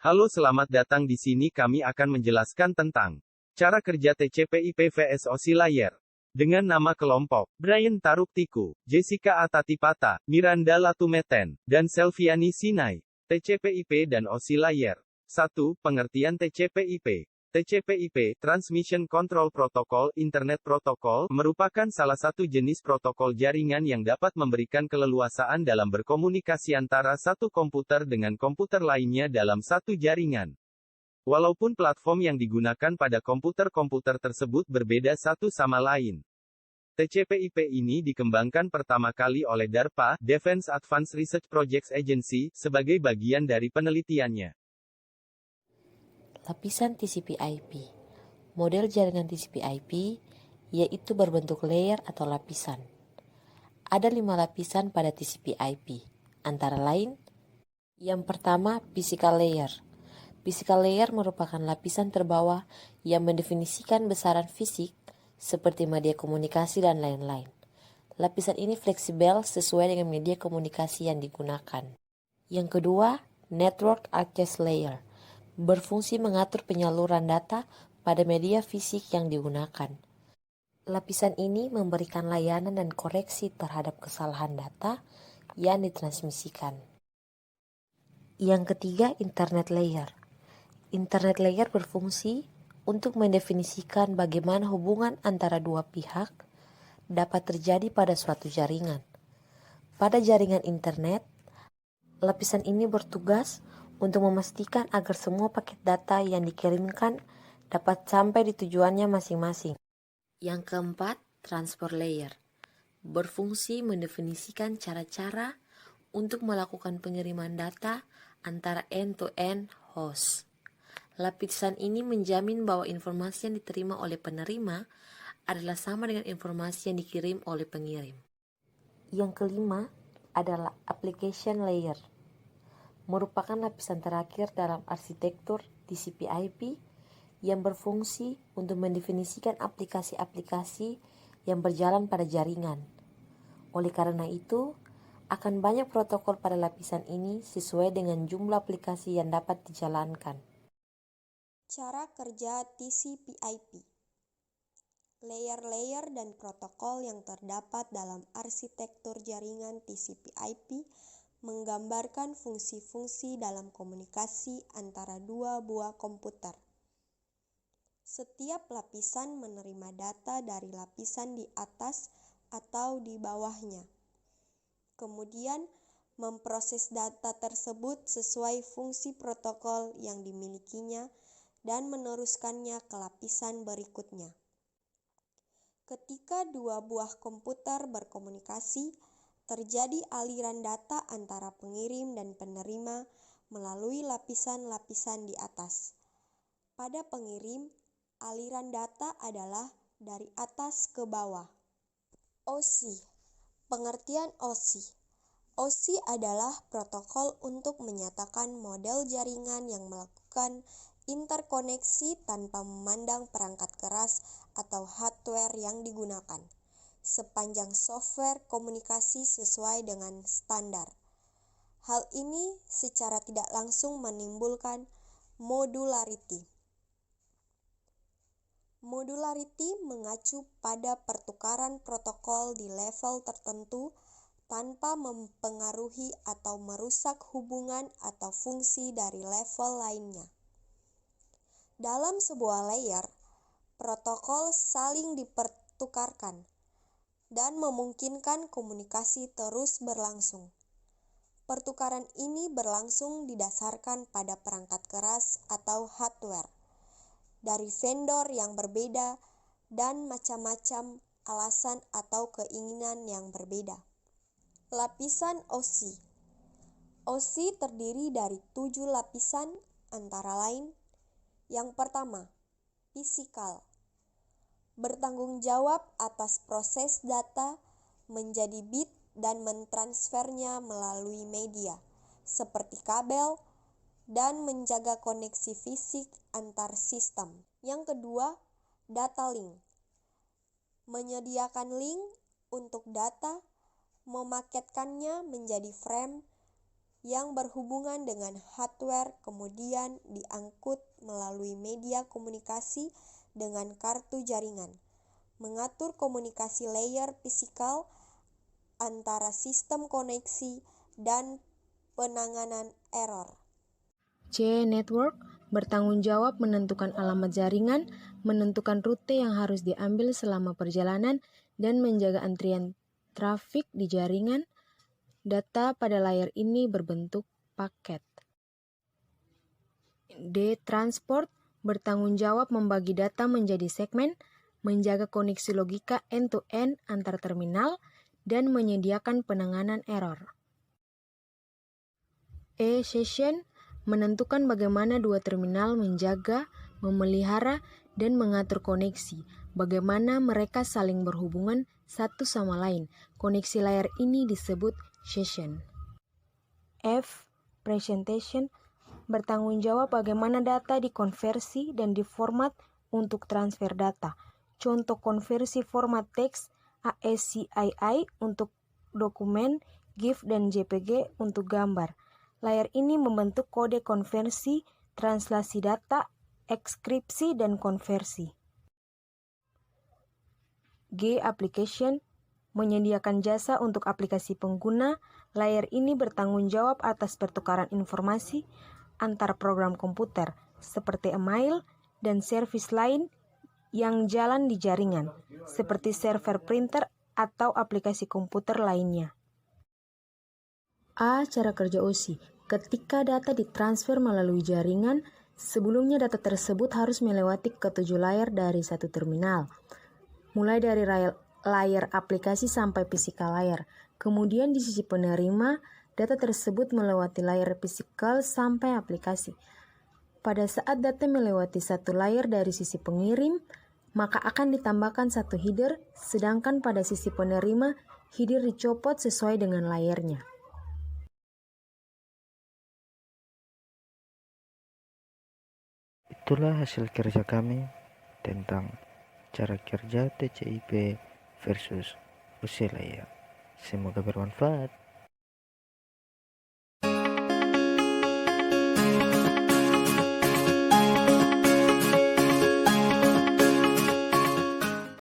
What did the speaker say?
Halo, selamat datang di sini. Kami akan menjelaskan tentang cara kerja TCP/IP vs OSI Layer. Dengan nama kelompok, Brian Taruktiku, Jessica Atatipata, Miranda Latumeten, dan Selviani Sinai. TCP/IP dan OSI Layer. 1. Pengertian TCP/IP. TCP/IP, Transmission Control Protocol, Internet Protocol, merupakan salah satu jenis protokol jaringan yang dapat memberikan keleluasaan dalam berkomunikasi antara satu komputer dengan komputer lainnya dalam satu jaringan. Walaupun platform yang digunakan pada komputer-komputer tersebut berbeda satu sama lain. TCP/IP ini dikembangkan pertama kali oleh DARPA, Defense Advanced Research Projects Agency, sebagai bagian dari penelitiannya. Lapisan TCP/IP. Model jaringan TCP/IP yaitu berbentuk layer atau lapisan. Ada 5 lapisan pada TCP/IP, antara lain, yang pertama, physical layer. Physical layer merupakan lapisan terbawah yang mendefinisikan besaran fisik seperti media komunikasi dan lain-lain. Lapisan ini fleksibel sesuai dengan media komunikasi yang digunakan. Yang kedua, network access layer. Berfungsi mengatur penyaluran data pada media fisik yang digunakan. Lapisan ini memberikan layanan dan koreksi terhadap kesalahan data yang ditransmisikan. Yang ketiga, internet layer. Internet layer berfungsi untuk mendefinisikan bagaimana hubungan antara dua pihak dapat terjadi pada suatu jaringan. Pada jaringan internet, lapisan ini bertugas untuk memastikan agar semua paket data yang dikirimkan dapat sampai di tujuannya masing-masing. Yang keempat, transport layer. Berfungsi mendefinisikan cara-cara untuk melakukan pengiriman data antara end-to-end host. Lapisan ini menjamin bahwa informasi yang diterima oleh penerima adalah sama dengan informasi yang dikirim oleh pengirim. Yang kelima adalah application layer. Merupakan lapisan terakhir dalam arsitektur TCP/IP yang berfungsi untuk mendefinisikan aplikasi-aplikasi yang berjalan pada jaringan. Oleh karena itu, akan banyak protokol pada lapisan ini sesuai dengan jumlah aplikasi yang dapat dijalankan. Cara kerja TCP/IP. Layer-layer dan protokol yang terdapat dalam arsitektur jaringan TCP/IP menggambarkan fungsi-fungsi dalam komunikasi antara dua buah komputer. Setiap lapisan menerima data dari lapisan di atas atau di bawahnya. Kemudian, memproses data tersebut sesuai fungsi protokol yang dimilikinya dan meneruskannya ke lapisan berikutnya. Ketika dua buah komputer berkomunikasi, terjadi aliran data antara pengirim dan penerima melalui lapisan-lapisan di atas. Pada pengirim, aliran data adalah dari atas ke bawah. OSI. Pengertian OSI. OSI adalah protokol untuk menyatakan model jaringan yang melakukan interkoneksi tanpa memandang perangkat keras atau hardware yang digunakan, sepanjang software komunikasi sesuai dengan standar. Hal ini secara tidak langsung menimbulkan modularity. Modularity mengacu pada pertukaran protokol di level tertentu tanpa mempengaruhi atau merusak hubungan atau fungsi dari level lainnya. Dalam sebuah layer, protokol saling dipertukarkan dan memungkinkan komunikasi terus berlangsung. Pertukaran ini berlangsung didasarkan pada perangkat keras atau hardware dari vendor yang berbeda dan macam-macam alasan atau keinginan yang berbeda. Lapisan OSI. OSI terdiri dari 7 lapisan antara lain. Yang pertama, fisikal. Bertanggung jawab atas proses data menjadi bit dan mentransfernya melalui media, seperti kabel, dan menjaga koneksi fisik antar sistem. Yang kedua, data link. Menyediakan link untuk data, memaketkannya menjadi frame yang berhubungan dengan hardware kemudian diangkut melalui media komunikasi dengan kartu jaringan. Mengatur komunikasi layer fisikal antara sistem koneksi dan penanganan error. C. Network bertanggung jawab menentukan alamat jaringan, menentukan rute yang harus diambil selama perjalanan, dan menjaga antrian trafik di jaringan. Data pada layar ini berbentuk paket. D. Transport bertanggung jawab membagi data menjadi segmen, menjaga koneksi logika end-to-end antar terminal, dan menyediakan penanganan error. E. Session menentukan bagaimana dua terminal menjaga, memelihara, dan mengatur koneksi, bagaimana mereka saling berhubungan satu sama lain. Koneksi layar ini disebut session. F. Presentation bertanggung jawab bagaimana data dikonversi dan diformat untuk transfer data. Contoh konversi format teks ASCII untuk dokumen, GIF, dan JPG untuk gambar. Layar ini membentuk kode konversi, translasi data, ekskripsi, dan konversi. G. Application menyediakan jasa untuk aplikasi pengguna. Layar ini bertanggung jawab atas pertukaran informasi antar program komputer, seperti email dan servis lain yang jalan di jaringan, seperti server printer atau aplikasi komputer lainnya. A. Cara kerja OSI. Ketika data ditransfer melalui jaringan, sebelumnya data tersebut harus melewati ketujuh layar dari satu terminal, mulai dari layar aplikasi sampai fisikal layar. Kemudian di sisi penerima, data tersebut melewati layar fisikal sampai aplikasi. Pada saat data melewati satu layar dari sisi pengirim, maka akan ditambahkan satu header, sedangkan pada sisi penerima, header dicopot sesuai dengan layarnya. Itulah hasil kerja kami tentang cara kerja TCP versus OSI layer. Semoga bermanfaat.